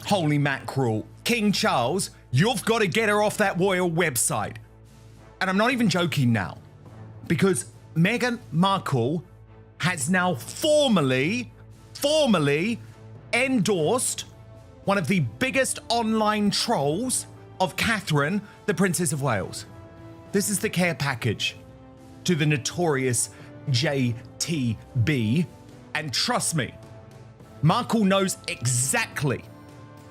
Holy mackerel. King Charles, you've got to get her off that royal website. And I'm not even joking now, because Meghan Markle has now formally endorsed one of the biggest online trolls of Catherine, the Princess of Wales. This is the care package to the notorious JTB. And trust me, Markle knows exactly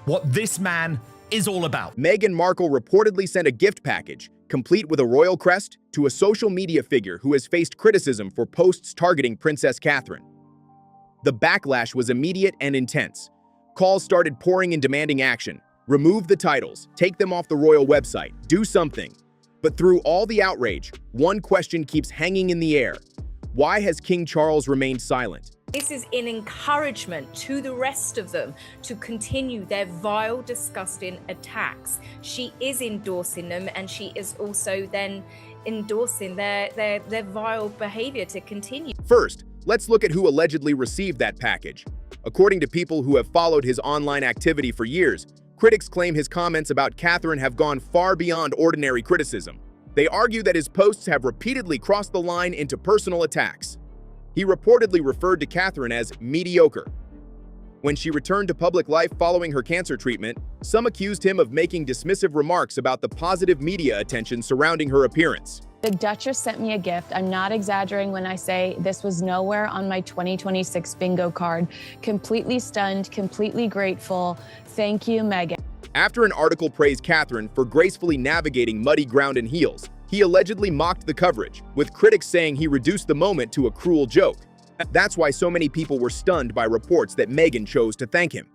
what this man is all about. Meghan Markle reportedly sent a gift package, complete with a royal crest, to a social media figure who has faced criticism for posts targeting Princess Catherine. The backlash was immediate and intense. Calls started pouring in demanding action. Remove the titles, take them off the royal website, do something. But through all the outrage, one question keeps hanging in the air. Why has King Charles remained silent? This is an encouragement to the rest of them to continue their vile, disgusting attacks. She is endorsing them, and she is also then endorsing their vile behavior to continue. First, let's look at who allegedly received that package. According to people who have followed his online activity for years, critics claim his comments about Catherine have gone far beyond ordinary criticism. They argue that his posts have repeatedly crossed the line into personal attacks. He reportedly referred to Catherine as mediocre. When she returned to public life following her cancer treatment, some accused him of making dismissive remarks about the positive media attention surrounding her appearance. The Duchess sent me a gift. I'm not exaggerating when I say this was nowhere on my 2026 bingo card. Completely stunned, completely grateful. Thank you, Meghan. After an article praised Catherine for gracefully navigating muddy ground in heels, he allegedly mocked the coverage, with critics saying he reduced the moment to a cruel joke. That's why so many people were stunned by reports that Meghan chose to thank him.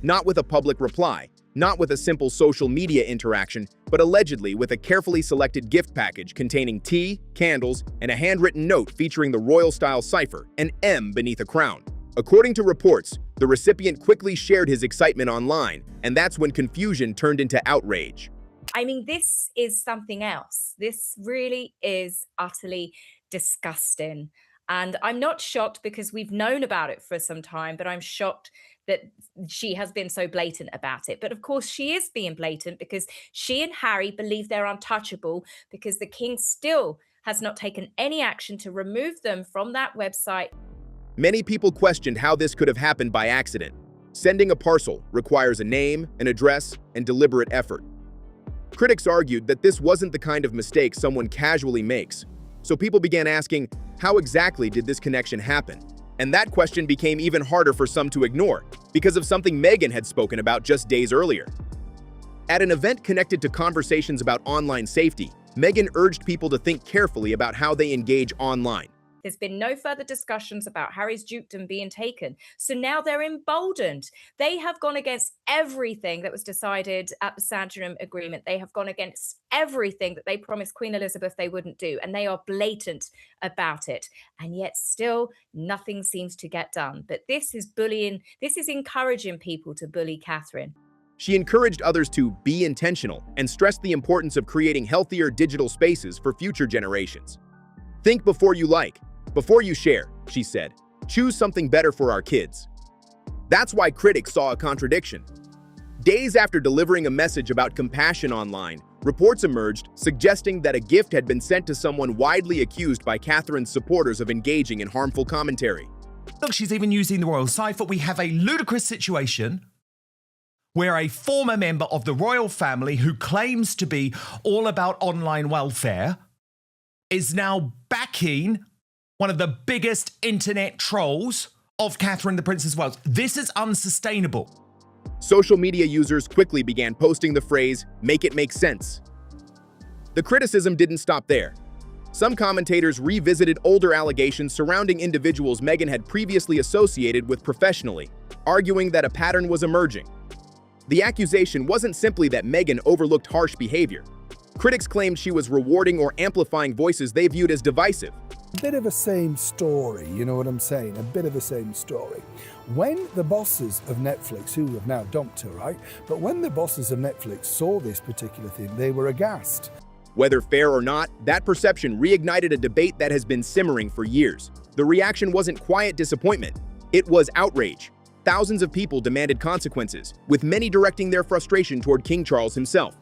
Not with a public reply, not with a simple social media interaction, but allegedly with a carefully selected gift package containing tea, candles, and a handwritten note featuring the royal-style cipher, an M beneath a crown. According to reports, the recipient quickly shared his excitement online, and that's when confusion turned into outrage. I mean, this is something else. This really is utterly disgusting. And I'm not shocked because we've known about it for some time, but I'm shocked that she has been so blatant about it. But of course, she is being blatant because she and Harry believe they're untouchable because the king still has not taken any action to remove them from that website. Many people questioned how this could have happened by accident. Sending a parcel requires a name, an address, and deliberate effort. Critics argued that this wasn't the kind of mistake someone casually makes. So people began asking, how exactly did this connection happen? And that question became even harder for some to ignore because of something Meghan had spoken about just days earlier. At an event connected to conversations about online safety, Meghan urged people to think carefully about how they engage online. There's been no further discussions about Harry's dukedom being taken. So now they're emboldened. They have gone against everything that was decided at the Sandringham Agreement. They have gone against everything that they promised Queen Elizabeth they wouldn't do. And they are blatant about it. And yet still nothing seems to get done. But this is bullying. This is encouraging people to bully Catherine. She encouraged others to be intentional and stressed the importance of creating healthier digital spaces for future generations. Think before you like. Before you share, she said, choose something better for our kids. That's why critics saw a contradiction. Days after delivering a message about compassion online, reports emerged suggesting that a gift had been sent to someone widely accused by Catherine's supporters of engaging in harmful commentary. Look, she's even using the royal cipher. We have a ludicrous situation where a former member of the royal family who claims to be all about online welfare is now backing one of the biggest internet trolls of Catherine, the Princess of Wales. This is unsustainable. Social media users quickly began posting the phrase, "make it make sense." The criticism didn't stop there. Some commentators revisited older allegations surrounding individuals Meghan had previously associated with professionally, arguing that a pattern was emerging. The accusation wasn't simply that Meghan overlooked harsh behavior. Critics claimed she was rewarding or amplifying voices they viewed as divisive. A bit of a same story, you know what I'm saying? A bit of a same story. When the bosses of Netflix, who have now dumped her, right? But when the bosses of Netflix saw this particular thing, they were aghast. Whether fair or not, that perception reignited a debate that has been simmering for years. The reaction wasn't quiet disappointment. It was outrage. thousands of people demanded consequences, with many directing their frustration toward King Charles himself.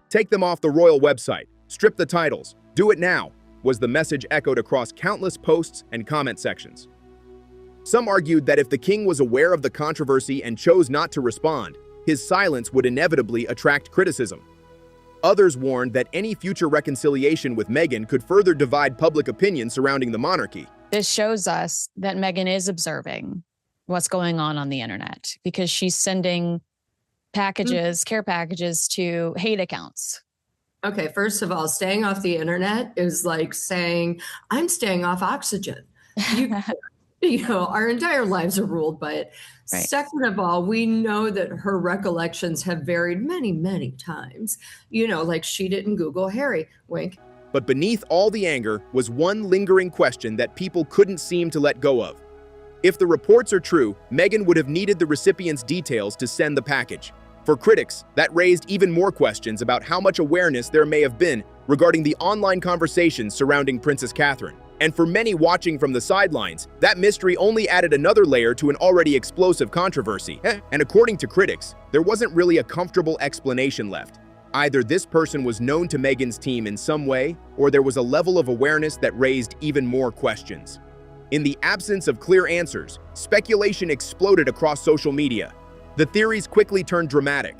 "Take them off the royal website, strip the titles, do it now," was the message echoed across countless posts and comment sections. Some argued that if the king was aware of the controversy and chose not to respond, his silence would inevitably attract criticism. Others warned that any future reconciliation with Meghan could further divide public opinion surrounding the monarchy. This shows us that Meghan is observing what's going on the internet, because she's sending packages, care packages to hate accounts. Okay, first of all, staying off the internet is like saying, I'm staying off oxygen. Our entire lives are ruled by it. Right. Second of all, we know that her recollections have varied many, many times. Like she didn't Google Harry, wink. But beneath all the anger was one lingering question that people couldn't seem to let go of. If the reports are true, Meghan would have needed the recipient's details to send the package. For critics, that raised even more questions about how much awareness there may have been regarding the online conversations surrounding Princess Catherine. And for many watching from the sidelines, that mystery only added another layer to an already explosive controversy. And according to critics, there wasn't really a comfortable explanation left. Either this person was known to Meghan's team in some way, or there was a level of awareness that raised even more questions. In the absence of clear answers, speculation exploded across social media. The theories quickly turned dramatic.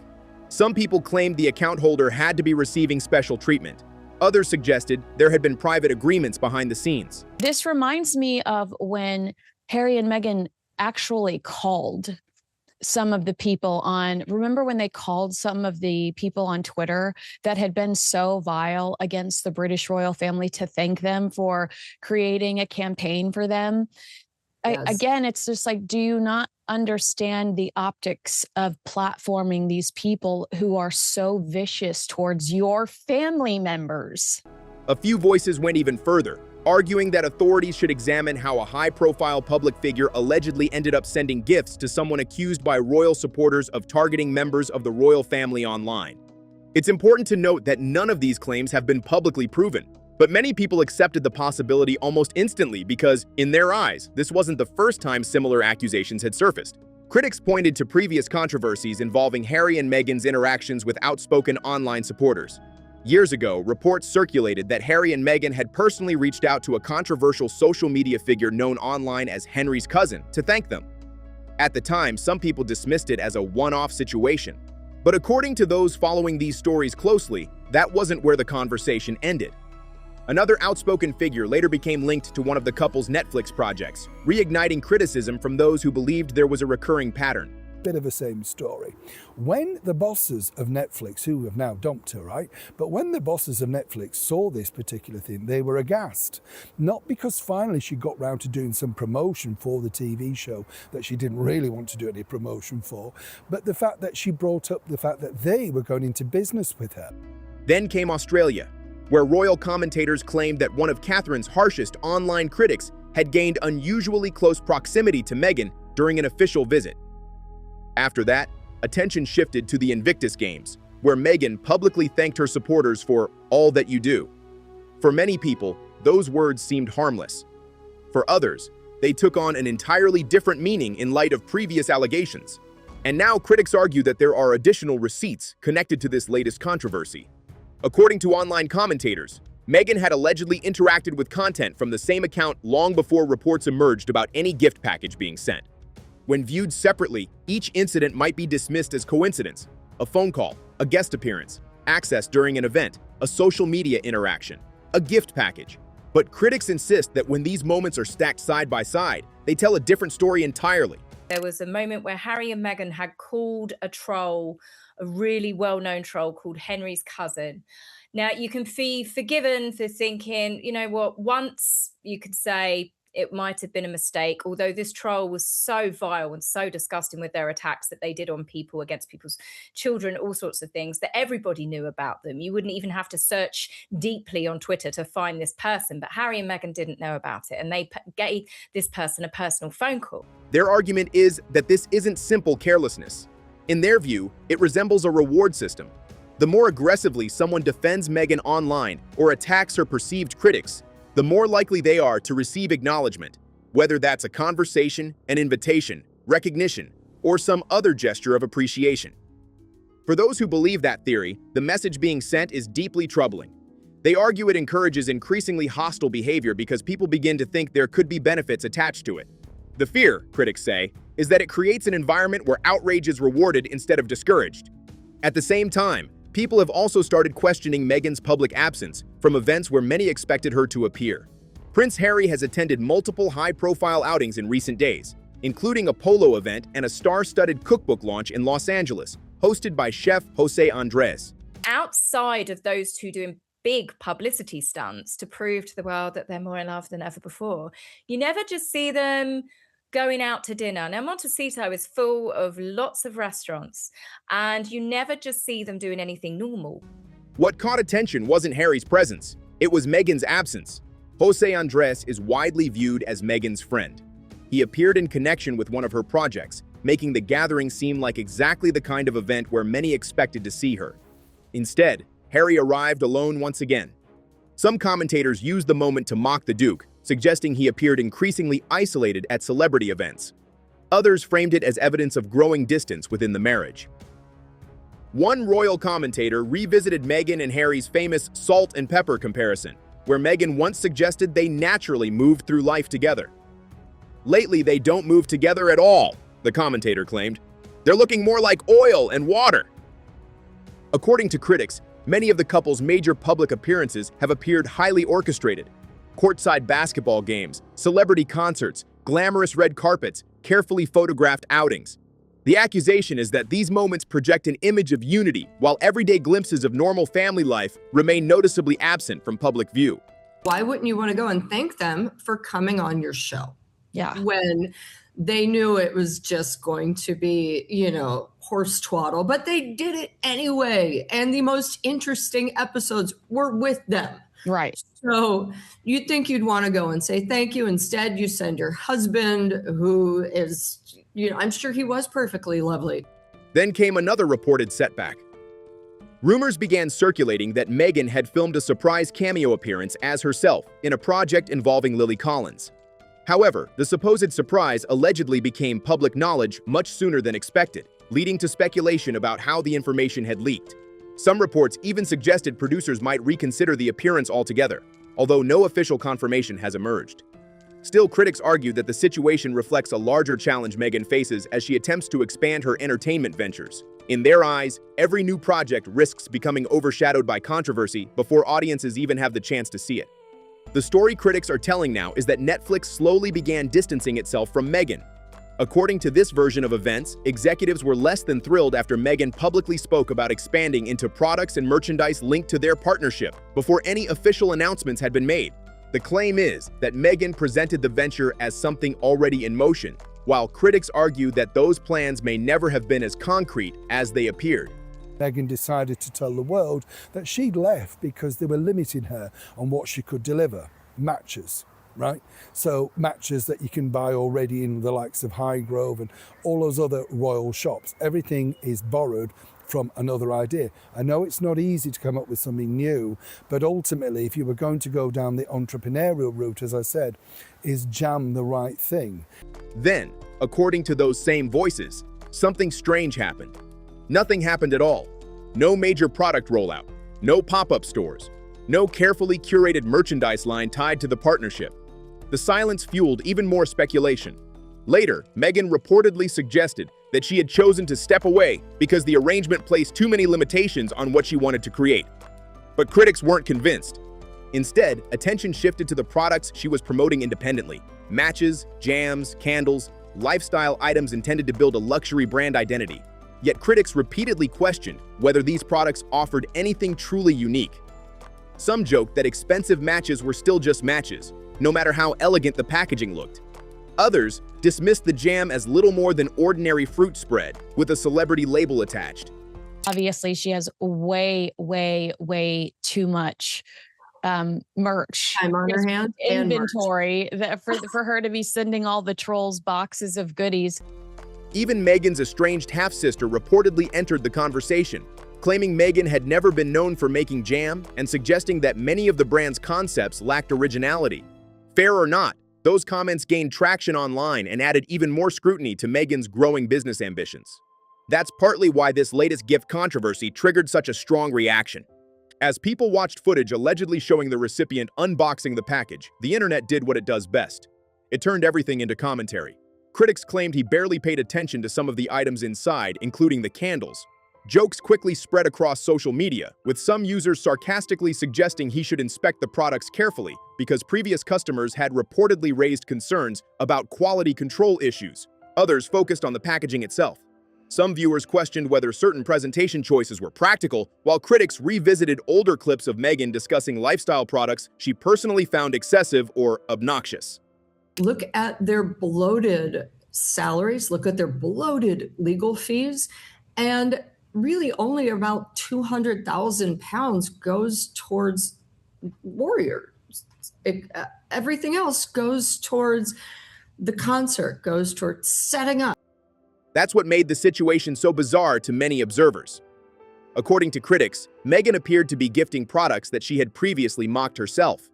Some people claimed the account holder had to be receiving special treatment. Others suggested there had been private agreements behind the scenes. This reminds me of when Harry and Meghan actually called some of the people remember when they called some of the people on Twitter that had been so vile against the British royal family to thank them for creating a campaign for them? Yes. Again, it's just like, do you not understand the optics of platforming these people who are so vicious towards your family members? A few voices went even further, arguing that authorities should examine how a high-profile public figure allegedly ended up sending gifts to someone accused by royal supporters of targeting members of the royal family online. It's important to note that none of these claims have been publicly proven, but many people accepted the possibility almost instantly because, in their eyes, this wasn't the first time similar accusations had surfaced. Critics pointed to previous controversies involving Harry and Meghan's interactions with outspoken online supporters. Years ago, reports circulated that Harry and Meghan had personally reached out to a controversial social media figure known online as Henry's cousin to thank them. At the time, some people dismissed it as a one-off situation. But according to those following these stories closely, that wasn't where the conversation ended. Another outspoken figure later became linked to one of the couple's Netflix projects, reigniting criticism from those who believed there was a recurring pattern. Bit of the same story. When the bosses of Netflix, who have now dumped her, right? But when the bosses of Netflix saw this particular thing, they were aghast. Not because finally she got round to doing some promotion for the TV show that she didn't really want to do any promotion for, but the fact that she brought up the fact that they were going into business with her. Then came Australia, where royal commentators claimed that one of Catherine's harshest online critics had gained unusually close proximity to Meghan during an official visit. After that, attention shifted to the Invictus Games, where Meghan publicly thanked her supporters for all that you do. For many people, those words seemed harmless. For others, they took on an entirely different meaning in light of previous allegations. And now critics argue that there are additional receipts connected to this latest controversy. According to online commentators, Meghan had allegedly interacted with content from the same account long before reports emerged about any gift package being sent. When viewed separately, each incident might be dismissed as coincidence: a phone call, a guest appearance, access during an event, a social media interaction, a gift package. But critics insist that when these moments are stacked side by side, they tell a different story entirely. There was a moment where Harry and Meghan had called a troll, a really well-known troll called Henry's cousin. Now, you can be forgiven for thinking, you know what, once you could say it might have been a mistake, although this troll was so vile and so disgusting with their attacks that they did on people, against people's children, all sorts of things that everybody knew about them. You wouldn't even have to search deeply on Twitter to find this person, but Harry and Meghan didn't know about it, and they gave this person a personal phone call. Their argument is that this isn't simple carelessness. In their view, it resembles a reward system. The more aggressively someone defends Meghan online or attacks her perceived critics, the more likely they are to receive acknowledgement, whether that's a conversation, an invitation, recognition, or some other gesture of appreciation. For those who believe that theory, the message being sent is deeply troubling. They argue it encourages increasingly hostile behavior because people begin to think there could be benefits attached to it. The fear, critics say, is that it creates an environment where outrage is rewarded instead of discouraged. At the same time, people have also started questioning Meghan's public absence from events where many expected her to appear. Prince Harry has attended multiple high-profile outings in recent days, including a polo event and a star-studded cookbook launch in Los Angeles, hosted by chef Jose Andres. Outside of those two doing big publicity stunts to prove to the world that they're more in love than ever before, you never just see them going out to dinner. Now, Montecito is full of lots of restaurants, and you never just see them doing anything normal. What caught attention wasn't Harry's presence, it was Meghan's absence. Jose Andres is widely viewed as Meghan's friend. He appeared in connection with one of her projects, making the gathering seem like exactly the kind of event where many expected to see her. Instead, Harry arrived alone once again. Some commentators used the moment to mock the Duke, suggesting he appeared increasingly isolated at celebrity events. Others framed it as evidence of growing distance within the marriage. One royal commentator revisited Meghan and Harry's famous salt and pepper comparison, where Meghan once suggested they naturally moved through life together. Lately, they don't move together at all, the commentator claimed. They're looking more like oil and water. According to critics, many of the couple's major public appearances have appeared highly orchestrated. Courtside basketball games, celebrity concerts, glamorous red carpets, carefully photographed outings. The accusation is that these moments project an image of unity, while everyday glimpses of normal family life remain noticeably absent from public view. Why wouldn't you want to go and thank them for coming on your show? Yeah. When they knew it was just going to be, horse twaddle, but they did it anyway. And the most interesting episodes were with them. Right. So you'd think you'd want to go and say thank you. Instead, you send your husband, who is, I'm sure he was perfectly lovely. Then came another reported setback. Rumors began circulating that Meghan had filmed a surprise cameo appearance as herself in a project involving Lily Collins. However, the supposed surprise allegedly became public knowledge much sooner than expected, leading to speculation about how the information had leaked. Some reports even suggested producers might reconsider the appearance altogether, although no official confirmation has emerged. Still, critics argue that the situation reflects a larger challenge Meghan faces as she attempts to expand her entertainment ventures. In their eyes, every new project risks becoming overshadowed by controversy before audiences even have the chance to see it. The story critics are telling now is that Netflix slowly began distancing itself from Meghan. According to this version of events, executives were less than thrilled after Meghan publicly spoke about expanding into products and merchandise linked to their partnership before any official announcements had been made. The claim is that Meghan presented the venture as something already in motion, while critics argue that those plans may never have been as concrete as they appeared. Meghan decided to tell the world that she'd left because they were limiting her on what she could deliver. Matches, right? So matches that you can buy already in the likes of Highgrove and all those other royal shops. Everything is borrowed from another idea. I know it's not easy to come up with something new, but ultimately, if you were going to go down the entrepreneurial route, as I said, is jam the right thing. Then, according to those same voices, something strange happened. Nothing happened at all. No major product rollout, no pop-up stores, no carefully curated merchandise line tied to the partnership. The silence fueled even more speculation. Later, Meghan reportedly suggested that she had chosen to step away because the arrangement placed too many limitations on what she wanted to create. But critics weren't convinced. Instead, attention shifted to the products she was promoting independently: matches, jams, candles, lifestyle items intended to build a luxury brand identity. Yet critics repeatedly questioned whether these products offered anything truly unique. Some joked that expensive matches were still just matches, no matter how elegant the packaging looked. Others dismissed the jam as little more than ordinary fruit spread with a celebrity label attached. Obviously, she has way too much merch. Time on her hands. Inventory that for her to be sending all the trolls boxes of goodies. Even Meghan's estranged half-sister reportedly entered the conversation, claiming Meghan had never been known for making jam and suggesting that many of the brand's concepts lacked originality. Fair or not, Those comments gained traction online and added even more scrutiny to Meghan's growing business ambitions. That's partly why this latest gift controversy triggered such a strong reaction. As people watched footage allegedly showing the recipient unboxing the package, the internet did what it does best. It turned everything into commentary. Critics claimed he barely paid attention to some of the items inside, including the candles. Jokes quickly spread across social media, with some users sarcastically suggesting he should inspect the products carefully because previous customers had reportedly raised concerns about quality control issues. Others focused on the packaging itself. Some viewers questioned whether certain presentation choices were practical, while critics revisited older clips of Meghan discussing lifestyle products she personally found excessive or obnoxious. Look at their bloated salaries, look at their bloated legal fees, and really only about 200,000 pounds goes towards Warriors. Everything else goes towards the concert, goes towards setting up. That's what made the situation so bizarre to many observers. According to critics, Meghan appeared to be gifting products that she had previously mocked herself.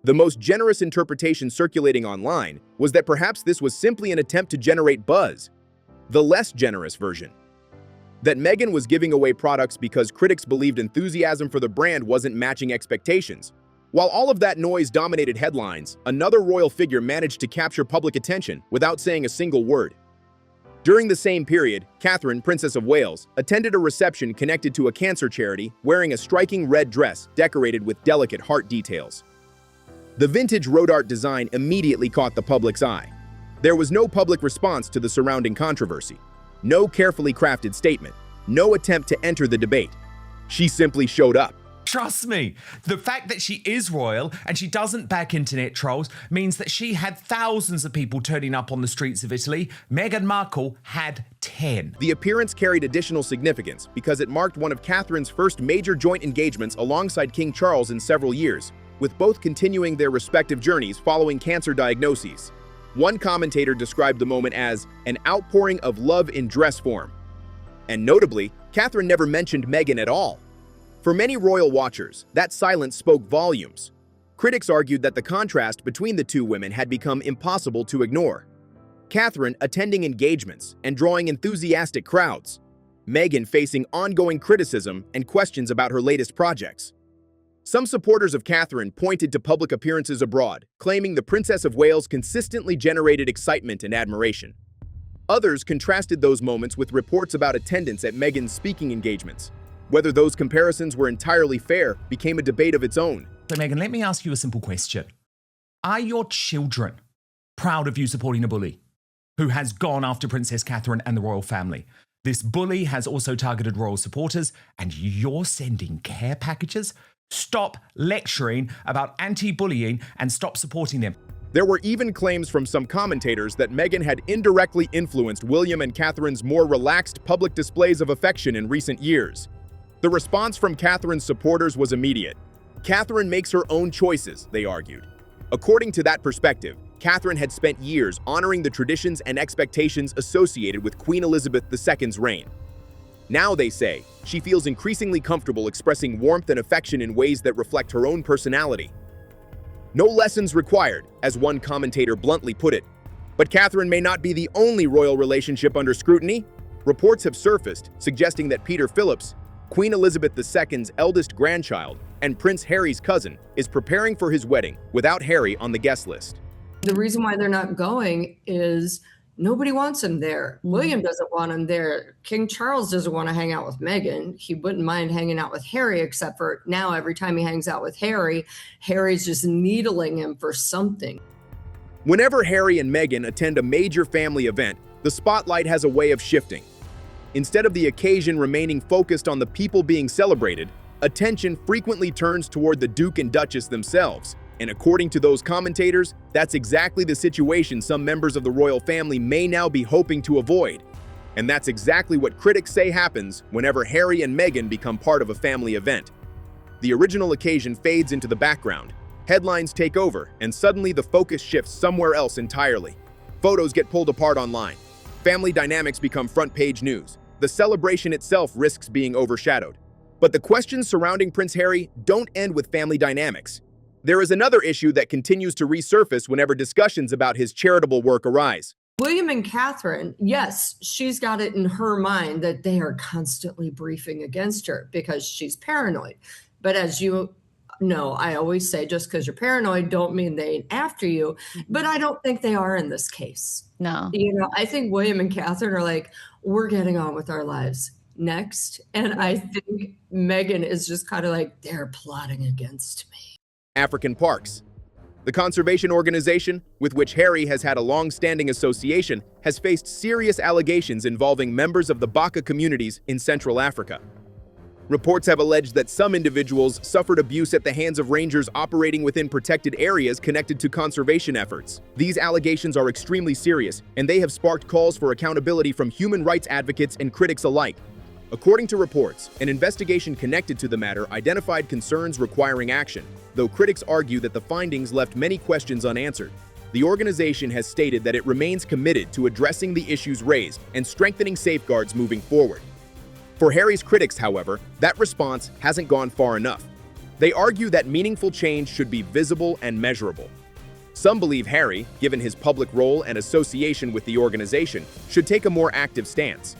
The most generous interpretation circulating online was that perhaps this was simply an attempt to generate buzz. The less generous version, that Meghan was giving away products because critics believed enthusiasm for the brand wasn't matching expectations. While all of that noise dominated headlines, another royal figure managed to capture public attention without saying a single word. During the same period, Catherine, Princess of Wales, attended a reception connected to a cancer charity wearing a striking red dress decorated with delicate heart details. The vintage road art design immediately caught the public's eye. There was no public response to the surrounding controversy. No carefully crafted statement, no attempt to enter the debate. She simply showed up. Trust me, the fact that she is royal and she doesn't back internet trolls means that she had thousands of people turning up on the streets of Italy. Meghan Markle had 10. The appearance carried additional significance because it marked one of Catherine's first major joint engagements alongside King Charles in several years, with both continuing their respective journeys following cancer diagnoses. One commentator described the moment as an outpouring of love in dress form. And notably, Catherine never mentioned Meghan at all. For many royal watchers, that silence spoke volumes. Critics argued that the contrast between the two women had become impossible to ignore. Catherine attending engagements and drawing enthusiastic crowds. Meghan facing ongoing criticism and questions about her latest projects. Some supporters of Catherine pointed to public appearances abroad, claiming the Princess of Wales consistently generated excitement and admiration. Others contrasted those moments with reports about attendance at Meghan's speaking engagements. Whether those comparisons were entirely fair became a debate of its own. So Meghan, let me ask you a simple question. Are your children proud of you supporting a bully who has gone after Princess Catherine and the royal family? This bully has also targeted royal supporters, and you're sending care packages? Stop lecturing about anti-bullying and stop supporting them. There were even claims from some commentators that Meghan had indirectly influenced William and Catherine's more relaxed public displays of affection in recent years. The response from Catherine's supporters was immediate. Catherine makes her own choices, they argued. According to that perspective, Catherine had spent years honoring the traditions and expectations associated with Queen Elizabeth II's reign. Now, they say, she feels increasingly comfortable expressing warmth and affection in ways that reflect her own personality. No lessons required, as one commentator bluntly put it. But Catherine may not be the only royal relationship under scrutiny. Reports have surfaced suggesting that Peter Phillips, Queen Elizabeth II's eldest grandchild and Prince Harry's cousin, is preparing for his wedding without Harry on the guest list. The reason why they're not going is nobody wants him there. William doesn't want him there. King Charles doesn't want to hang out with Meghan. He wouldn't mind hanging out with Harry, except for now every time he hangs out with Harry, Harry's just needling him for something. Whenever Harry and Meghan attend a major family event, the spotlight has a way of shifting. Instead of the occasion remaining focused on the people being celebrated, attention frequently turns toward the Duke and Duchess themselves. And according to those commentators, that's exactly the situation some members of the royal family may now be hoping to avoid. And that's exactly what critics say happens whenever Harry and Meghan become part of a family event. The original occasion fades into the background, headlines take over, and suddenly the focus shifts somewhere else entirely. Photos get pulled apart online. Family dynamics become front-page news. The celebration itself risks being overshadowed. But the questions surrounding Prince Harry don't end with family dynamics. There is another issue that continues to resurface whenever discussions about his charitable work arise. William and Catherine, yes, she's got it in her mind that they are constantly briefing against her because she's paranoid. But as you know, I always say just because you're paranoid don't mean they ain't after you. But I don't think they are in this case. No. I think William and Catherine are like, we're getting on with our lives. Next. And I think Meghan is just kind of like, they're plotting against me. African parks. The conservation organization, with which Harry has had a long-standing association, has faced serious allegations involving members of the Baka communities in Central Africa. Reports have alleged that some individuals suffered abuse at the hands of rangers operating within protected areas connected to conservation efforts. These allegations are extremely serious, and they have sparked calls for accountability from human rights advocates and critics alike. According to reports, an investigation connected to the matter identified concerns requiring action, though critics argue that the findings left many questions unanswered. The organization has stated that it remains committed to addressing the issues raised and strengthening safeguards moving forward. For Harry's critics, however, that response hasn't gone far enough. They argue that meaningful change should be visible and measurable. Some believe Harry, given his public role and association with the organization, should take a more active stance.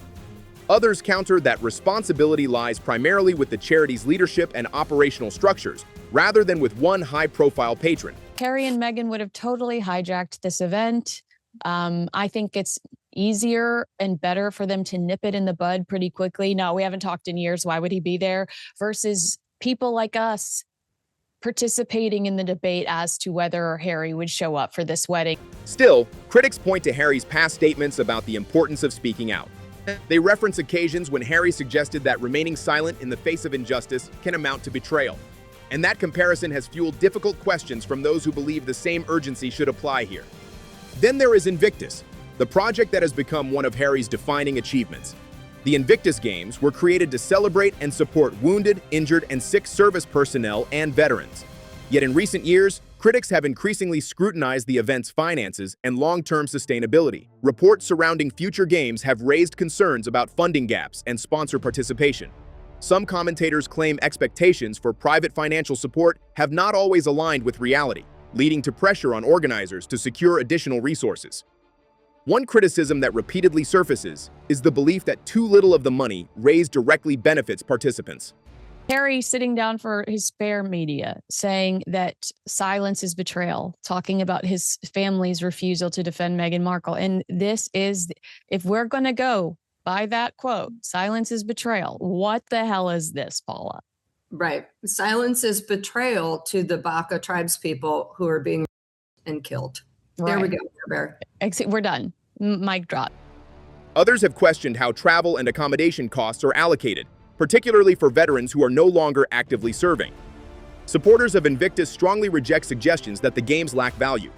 Others counter that responsibility lies primarily with the charity's leadership and operational structures, rather than with one high-profile patron. Harry and Meghan would have totally hijacked this event. I think it's easier and better for them to nip it in the bud pretty quickly. No, we haven't talked in years. Why would he be there? Versus people like us participating in the debate as to whether Harry would show up for this wedding. Still, critics point to Harry's past statements about the importance of speaking out. They reference occasions when Harry suggested that remaining silent in the face of injustice can amount to betrayal. And that comparison has fueled difficult questions from those who believe the same urgency should apply here. Then there is Invictus, the project that has become one of Harry's defining achievements. The Invictus Games were created to celebrate and support wounded, injured, and sick service personnel and veterans. Yet in recent years, critics have increasingly scrutinized the event's finances and long-term sustainability. Reports surrounding future games have raised concerns about funding gaps and sponsor participation. Some commentators claim expectations for private financial support have not always aligned with reality, leading to pressure on organizers to secure additional resources. One criticism that repeatedly surfaces is the belief that too little of the money raised directly benefits participants. Harry sitting down for his spare media, saying that silence is betrayal, talking about his family's refusal to defend Meghan Markle. And this is, if we're going to go by that quote, silence is betrayal. What the hell is this, Paula? Right. Silence is betrayal to the Baka tribes people who are being and killed. Right. There we go, Bear. We're done. Mic drop. Others have questioned how travel and accommodation costs are allocated, particularly for veterans who are no longer actively serving. Supporters of Invictus strongly reject suggestions that the games lack value.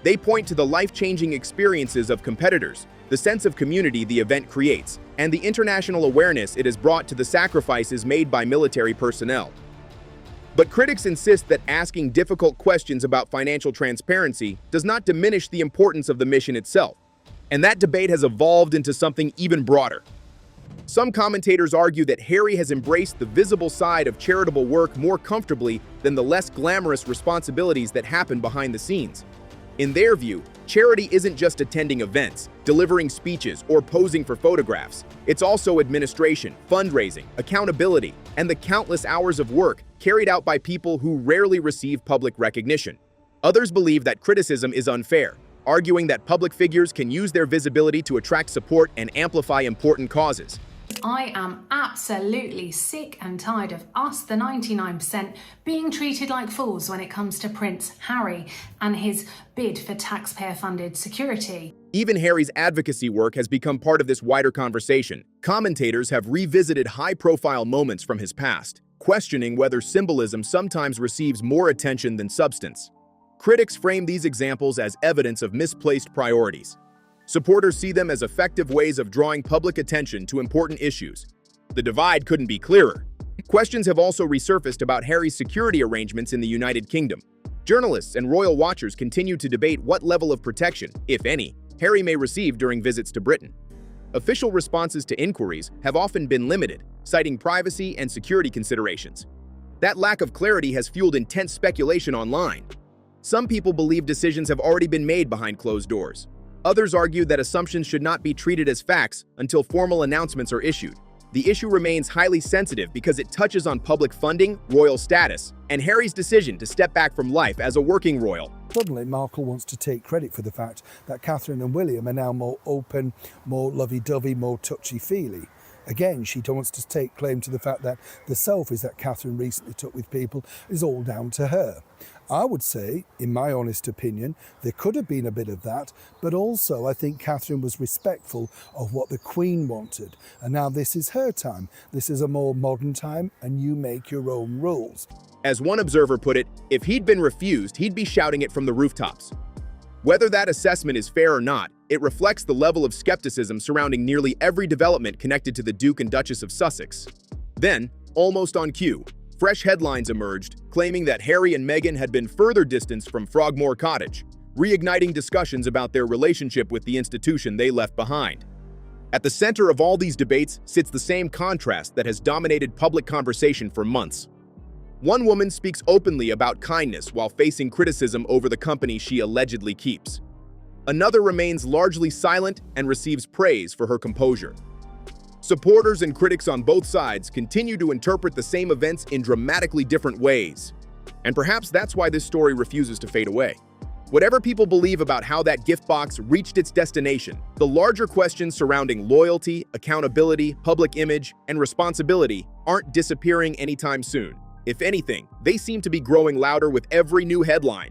They point to the life-changing experiences of competitors, the sense of community the event creates, and the international awareness it has brought to the sacrifices made by military personnel. But critics insist that asking difficult questions about financial transparency does not diminish the importance of the mission itself, and that debate has evolved into something even broader. Some commentators argue that Harry has embraced the visible side of charitable work more comfortably than the less glamorous responsibilities that happen behind the scenes. In their view, charity isn't just attending events, delivering speeches, or posing for photographs. It's also administration, fundraising, accountability, and the countless hours of work carried out by people who rarely receive public recognition. Others believe that criticism is unfair, arguing that public figures can use their visibility to attract support and amplify important causes. I am absolutely sick and tired of us, the 99%, being treated like fools when it comes to Prince Harry and his bid for taxpayer-funded security. Even Harry's advocacy work has become part of this wider conversation. Commentators have revisited high-profile moments from his past, questioning whether symbolism sometimes receives more attention than substance. Critics frame these examples as evidence of misplaced priorities. Supporters see them as effective ways of drawing public attention to important issues. The divide couldn't be clearer. Questions have also resurfaced about Harry's security arrangements in the United Kingdom. Journalists and royal watchers continue to debate what level of protection, if any, Harry may receive during visits to Britain. Official responses to inquiries have often been limited, citing privacy and security considerations. That lack of clarity has fueled intense speculation online. Some people believe decisions have already been made behind closed doors. Others argue that assumptions should not be treated as facts until formal announcements are issued. The issue remains highly sensitive because it touches on public funding, royal status, and Harry's decision to step back from life as a working royal. Suddenly, Markle wants to take credit for the fact that Catherine and William are now more open, more lovey-dovey, more touchy-feely. Again, she wants to take claim to the fact that the selfies that Catherine recently took with people is all down to her. I would say, in my honest opinion, there could have been a bit of that, but also I think Catherine was respectful of what the Queen wanted. And now this is her time. This is a more modern time, and you make your own rules. As one observer put it, if he'd been refused, he'd be shouting it from the rooftops. Whether that assessment is fair or not, it reflects the level of skepticism surrounding nearly every development connected to the Duke and Duchess of Sussex. Then, almost on cue, fresh headlines emerged claiming that Harry and Meghan had been further distanced from Frogmore Cottage, reigniting discussions about their relationship with the institution they left behind. At the center of all these debates sits the same contrast that has dominated public conversation for months. One woman speaks openly about kindness while facing criticism over the company she allegedly keeps. Another remains largely silent and receives praise for her composure. Supporters and critics on both sides continue to interpret the same events in dramatically different ways. And perhaps that's why this story refuses to fade away. Whatever people believe about how that gift box reached its destination, the larger questions surrounding loyalty, accountability, public image, and responsibility aren't disappearing anytime soon. If anything, they seem to be growing louder with every new headline.